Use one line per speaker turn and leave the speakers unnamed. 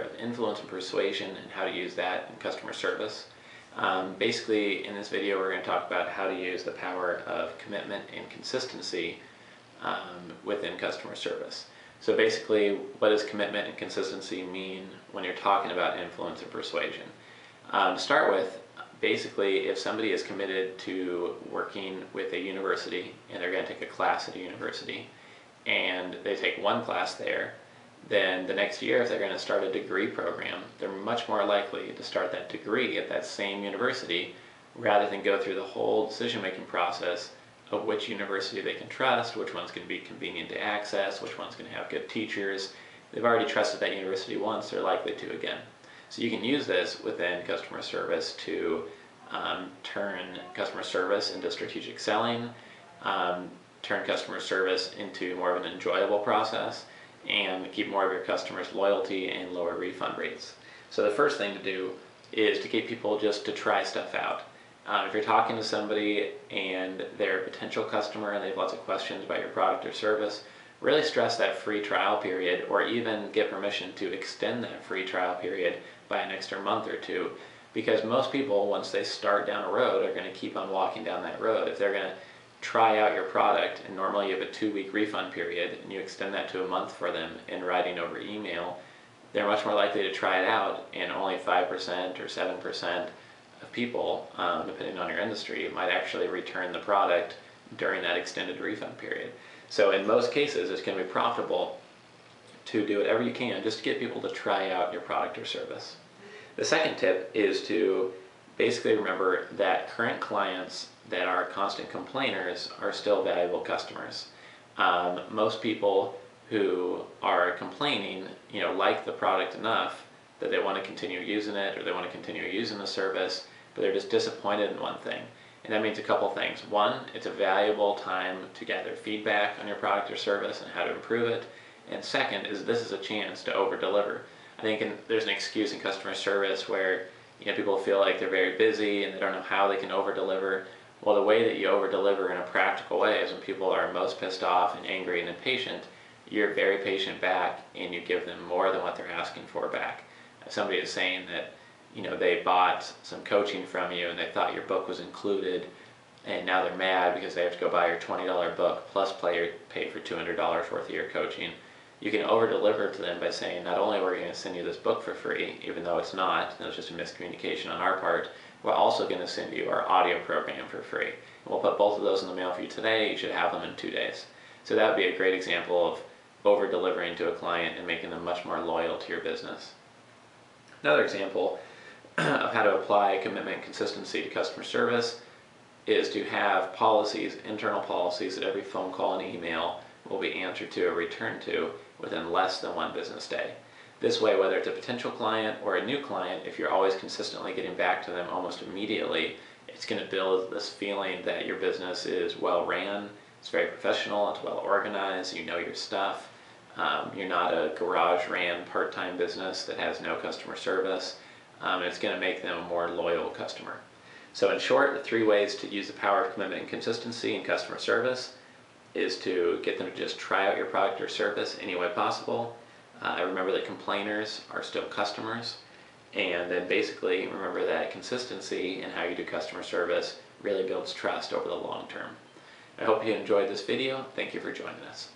of influence and persuasion and how to use that in customer service. Basically, in this video, we're going to talk about how to use the power of commitment and consistency within customer service. So basically, what does commitment and consistency mean when you're talking about influence and persuasion? To start with, basically, if somebody is committed to working with a university and they're going to take a class at a university and they take one class there, then the next year, if they're going to start a degree program, they're much more likely to start that degree at that same university rather than go through the whole decision-making process of which university they can trust, which one's going to be convenient to access, which one's going to have good teachers. They've already trusted that university once, they're likely to again. So you can use this within customer service to turn customer service into strategic selling, turn customer service into more of an enjoyable process, and keep more of your customers' loyalty and lower refund rates. So the first thing to do is to get people just to try stuff out. If you're talking to somebody and they're a potential customer and they have lots of questions about your product or service, really stress that free trial period, or even get permission to extend that free trial period by an extra month or two, because most people, once they start down a road, are going to keep on walking down that road. If they're going to try out your product, and normally you have a 2-week refund period, and you extend that to a month for them in writing over email, they're much more likely to try it out, and only 5% or 7% of people, depending on your industry, might actually return the product during that extended refund period. So in most cases, it's going to be profitable to do whatever you can just to get people to try out your product or service. The second tip is to basically remember that current clients that are constant complainers are still valuable customers. Most people who are complaining, like the product enough that they want to continue using it, or they want to continue using the service, but they're just disappointed in one thing. And that means a couple things. One, it's a valuable time to gather feedback on your product or service and how to improve it. And second is this is a chance to over-deliver. I think there's an excuse in customer service where people feel like they're very busy and they don't know how they can over-deliver. Well, the way that you over-deliver in a practical way is when people are most pissed off and angry and impatient, you're very patient back and you give them more than what they're asking for back. If somebody is saying that they bought some coaching from you and they thought your book was included, and now they're mad because they have to go buy your $20 book plus pay for $200 worth of your coaching, you can over-deliver to them by saying, not only are we going to send you this book for free, even though it's not, and it's just a miscommunication on our part, we're also going to send you our audio program for free. And we'll put both of those in the mail for you today. You should have them in 2 days. So that would be a great example of over-delivering to a client and making them much more loyal to your business. Another example of how to apply commitment and consistency to customer service is to have policies, internal policies, that every phone call and email will be answered to or returned to within less than 1 business day. This way, whether it's a potential client or a new client, if you're always consistently getting back to them almost immediately, it's going to build this feeling that your business is well ran, it's very professional, it's well organized, you know your stuff. You're not a garage ran part-time business that has no customer service. It's going to make them a more loyal customer. So in short, the 3 ways to use the power of commitment and consistency in customer service is to get them to just try out your product or service any way possible. Remember that complainers are still customers. And then basically remember that consistency in how you do customer service really builds trust over the long term. I hope you enjoyed this video. Thank you for joining us.